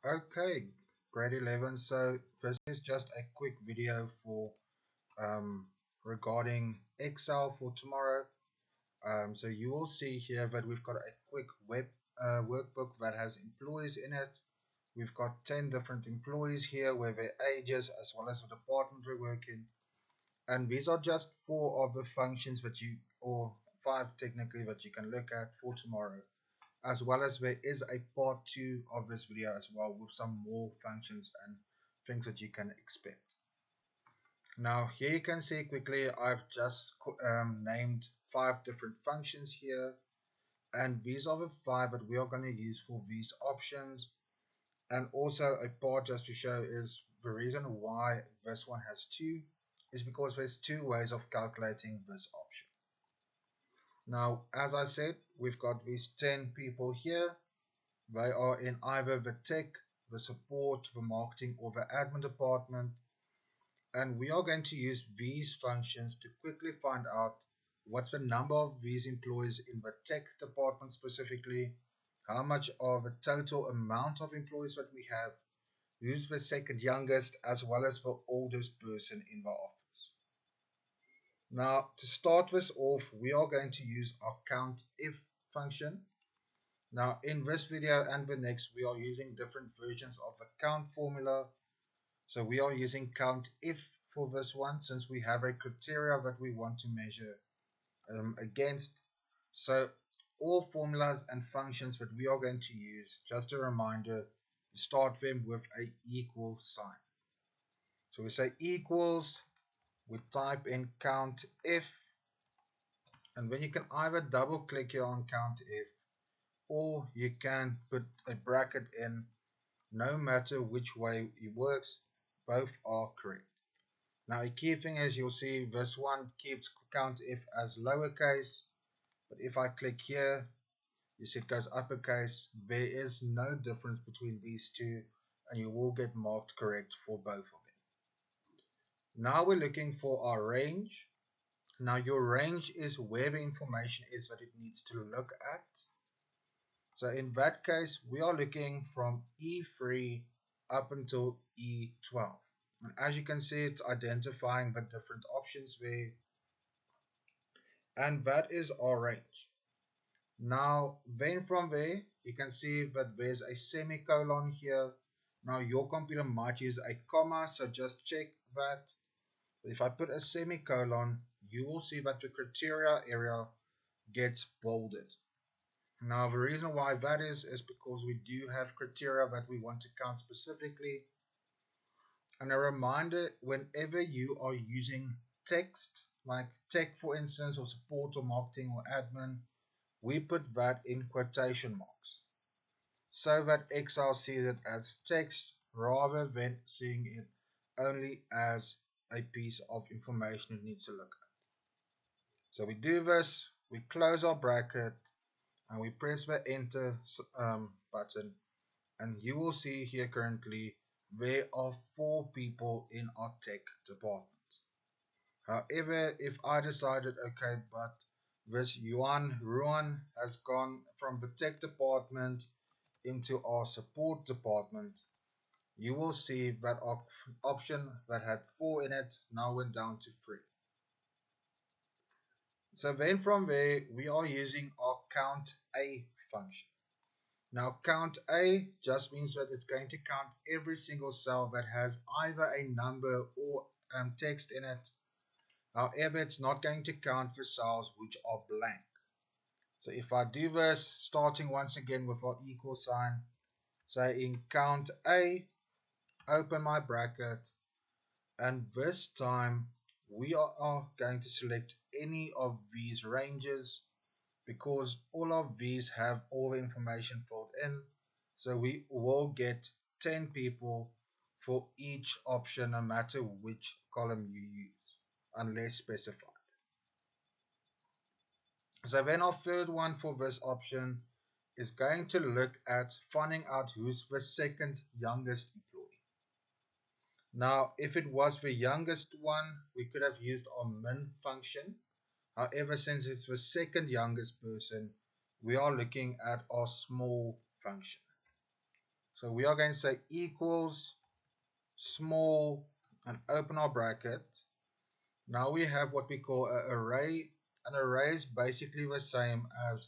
Okay, grade 11. So this is just a quick video for um, regarding Excel for tomorrow. So you will see here that we've got a quick web workbook that has employees in it. We've got 10 different employees here with their ages as well as the department they work in. And these are just four of the functions that you, or five technically, that you can look at for tomorrow, as well as there is a part 2 of this video as well with some more functions and things that you can expect. Now here you can see quickly I've just named 5 different functions here, and these are the 5 that we are going to use for these options. And also a part just to show is the reason why this one has 2 is because there's 2 ways of calculating this option. Now as I said, we've got these 10 people here. They are in either the tech, the support, the marketing, or the admin department. And we are going to use these functions to quickly find out what's the number of these employees in the tech department specifically, how much of the total amount of employees that we have, who's the second youngest, as well as the oldest person in the office. Now, to start this off, we are going to use our COUNTIF function. Now in this video and the next we are using different versions of the count formula. So we are using COUNTIF for this one since we have a criteria that we want to measure against. So all formulas and functions that we are going to use, just a reminder, start them with a equal sign. So we say equals, we type in COUNTIF, and then you can either double click here on COUNTIF or you can put a bracket in. No matter which way it works, both are correct. Now a key thing is you'll see this one keeps COUNTIF as lowercase, but if I click here, you see it goes uppercase. There is no difference between these two, and you will get marked correct for both of them. Now we're looking for our range. Now your range is where the information is that it needs to look at. So in that case, we are looking from E3 up until E12. And as you can see, it's identifying the different options there. And that is our range. Now, then from there, you can see that there's a semicolon here. Now, your computer might use a comma, so just check that. But if I put a semicolon, you will see that the criteria area gets bolded. Now the reason why that is because we do have criteria that we want to count specifically. And a reminder, whenever you are using text, like tech for instance, or support or marketing or admin, we put that in quotation marks so that Excel sees it as text rather than seeing it only as a piece of information it needs to look at. So we do this, we close our bracket, and we press the enter button, and you will see here currently there are 4 people in our tech department. However, if I decided, okay, but this Ruan has gone from the tech department into our support department, you will see that our option that had 4 in it now went down to 3. So then from there we are using our COUNTA function. Now count A just means that it's going to count every single cell that has either a number or text in it. However, it's not going to count the cells which are blank. So if I do this, starting once again with our equal sign, say in count A, open my bracket, and this time we are going to select any of these ranges because all of these have all the information filled in. So we will get 10 people for each option no matter which column you use, unless specified. So then our third one for this option is going to look at finding out who's the second youngest employee. Now, if it was the youngest one, we could have used our min function. However, since it's the second youngest person, we are looking at our small function. So we are going to say equals small and open our bracket. Now we have what we call an array. An array is basically the same as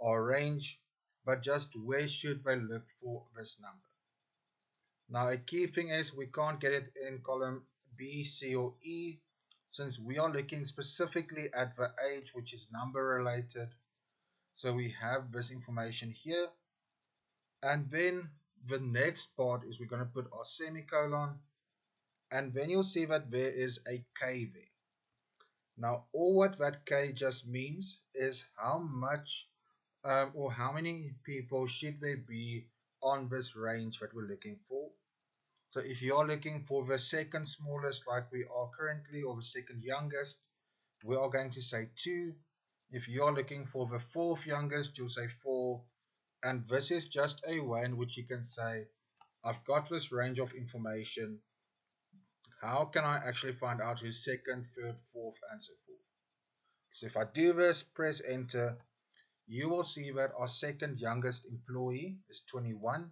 our range, but just where should they look for this number. Now a key thing is we can't get it in column B, C or E, since we are looking specifically at the age, which is number related. So we have this information here, and then the next part is we're going to put our semicolon, and then you'll see that there is a K there. Now all what that K just means is how much or how many people should there be on this range that we're looking for. So if you're looking for the second smallest like we are currently, or the second youngest, we are going to say 2. If you're looking for the fourth youngest, you'll say 4. And this is just a way in which you can say, I've got this range of information. How can I actually find out who's second, third, fourth, and so forth? So if I do this, press enter, you will see that our second youngest employee is 21.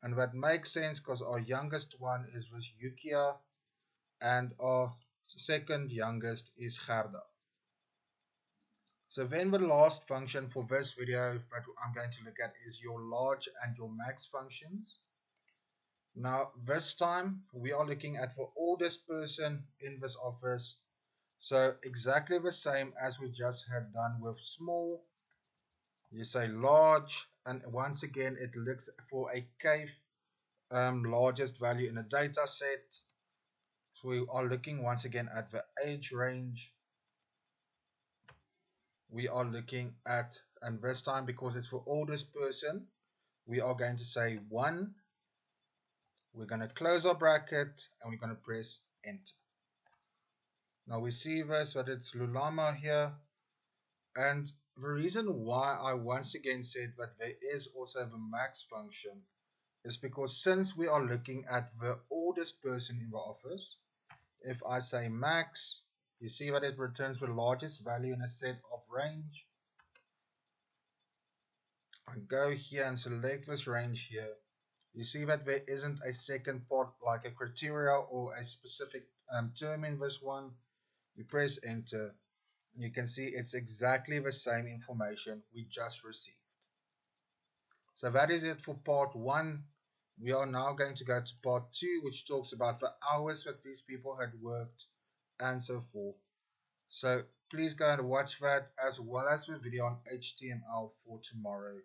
And that makes sense because our youngest one is with Yukia, and our second youngest is Gerda. So then the last function for this video that I'm going to look at is your large and your max functions. Now this time we are looking at the oldest person in this office. So exactly the same as we just have done with small. You say large, and once again it looks for a K largest value in a data set. So we are looking once again at the age range. We are looking at, and this time because it's for oldest person, we are going to say 1. We're going to close our bracket and we're going to press enter. Now we see this, that it's Lulama here, and the reason why I once again said that there is also the max function is because since we are looking at the oldest person in the office, if I say max, you see that it returns the largest value in a set of range. I go here and select this range here. You see that there isn't a second part like a criteria or a specific term in this one. We press enter, and you can see it's exactly the same information we just received. So that is it for part 1. We are now going to go to part 2, which talks about the hours that these people had worked and so forth. So please go and watch that, as well as the video on HTML for tomorrow.